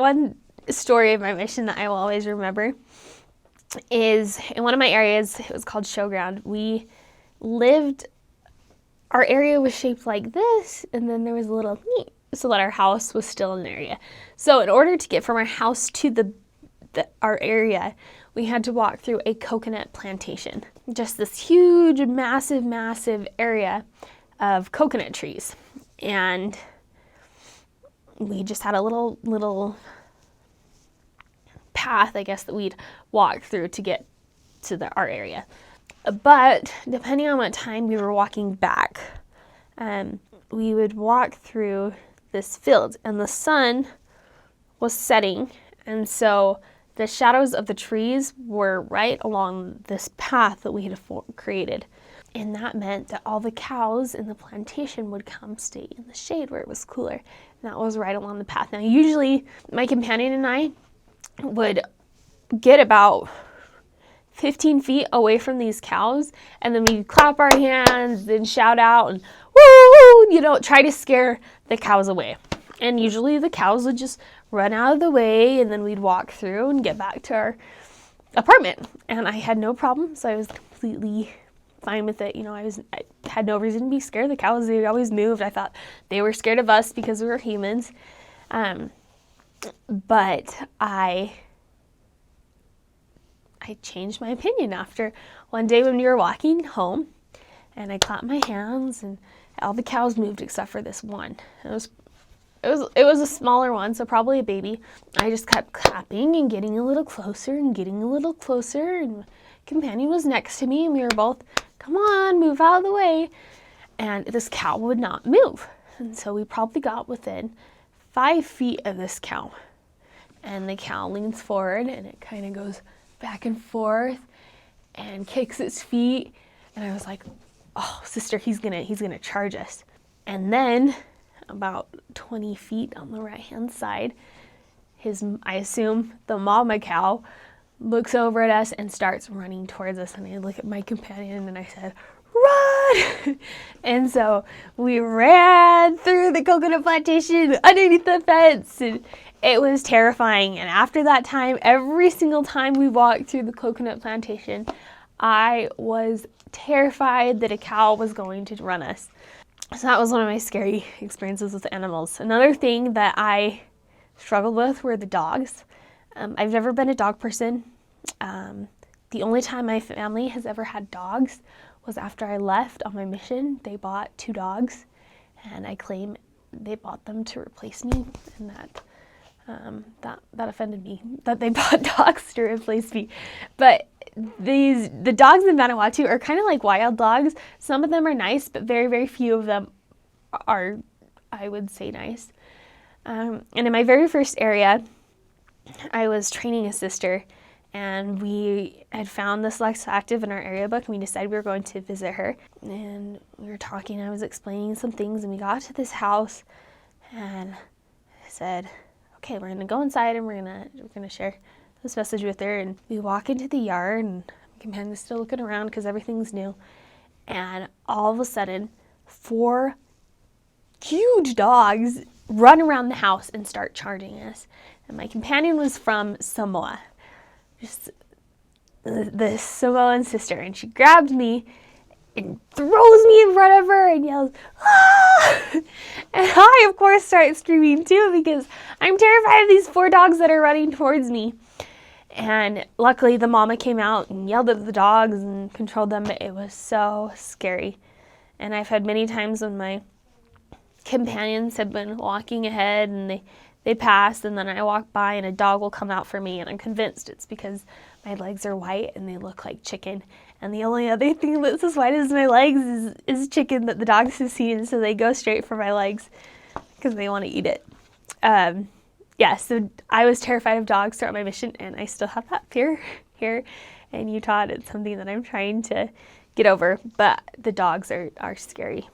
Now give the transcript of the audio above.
one story of my mission that I will always remember is in one of my areas. It was called Showground. Our area was shaped like this, and then there was a little so that our house was still in the area. So in order to get from our house to our area, we had to walk through a coconut plantation. Just this huge, massive, massive area of coconut trees. And we just had a little path, I guess, that we'd walk through to get to our area. But depending on what time we were walking back, we would walk through this field, and the sun was setting, and so the shadows of the trees were right along this path that we had created. And that meant that all the cows in the plantation would come stay in the shade where it was cooler. And that was right along the path. Now, usually my companion and I would get about 15 feet away from these cows, and then we'd clap our hands and shout out and woo, try to scare the cows away. And usually the cows would just run out of the way, and then we'd walk through and get back to our apartment. And I had no problem, so I was completely fine with it. I had no reason to be scared. The cows, they always moved. I thought they were scared of us because we were humans. But I changed my opinion after one day when we were walking home, and I clapped my hands, and all the cows moved except for this one. It was a smaller one, so probably a baby. I just kept clapping and getting a little closer and getting a little closer, and my companion was next to me, and we were both, come on, move out of the way. And this cow would not move. And so we probably got within 5 feet of this cow. And the cow leans forward, and it kind of goes back and forth and kicks its feet. And I was like, oh, sister, he's gonna charge us. And then about 20 feet on the right-hand side, I assume the mama cow looks over at us and starts running towards us. And I look at my companion and I said, run! And so we ran through the coconut plantation underneath the fence, and it was terrifying. And after that time, every single time we walked through the coconut plantation, I was terrified that a cow was going to run us. So that was one of my scary experiences with animals. Another thing that I struggled with were the dogs. I've never been a dog person. The only time my family has ever had dogs was after I left on my mission. They bought 2 dogs, and I claim they bought them to replace me, and that offended me, that they bought dogs to replace me. But the dogs in Vanuatu are kind of like wild dogs. Some of them are nice, but very, very few of them are, I would say, nice. And in my very first area, I was training a sister, and we had found this Lex Active in our area book, and we decided we were going to visit her. And we were talking, I was explaining some things, and we got to this house, and I said, okay, we're gonna go inside, and we're gonna share this message with her. And we walk into the yard, and my companion's still looking around because everything's new. And all of a sudden, 4 huge dogs run around the house and start charging us. And my companion was from Samoa, just the Samoan sister, and she grabbed me and throws me in front of her and yells, ah! And I, of course, start screaming too because I'm terrified of these 4 dogs that are running towards me. And luckily the mama came out and yelled at the dogs and controlled them, but it was so scary. And I've had many times when my companions have been walking ahead and they passed, and then I walk by and a dog will come out for me, and I'm convinced it's because my legs are white and they look like chicken. And the only other thing that's as white as my legs is chicken that the dogs have seen, so they go straight for my legs because they want to eat it. So I was terrified of dogs throughout my mission, and I still have that fear here in Utah. It's something that I'm trying to get over, but the dogs are scary.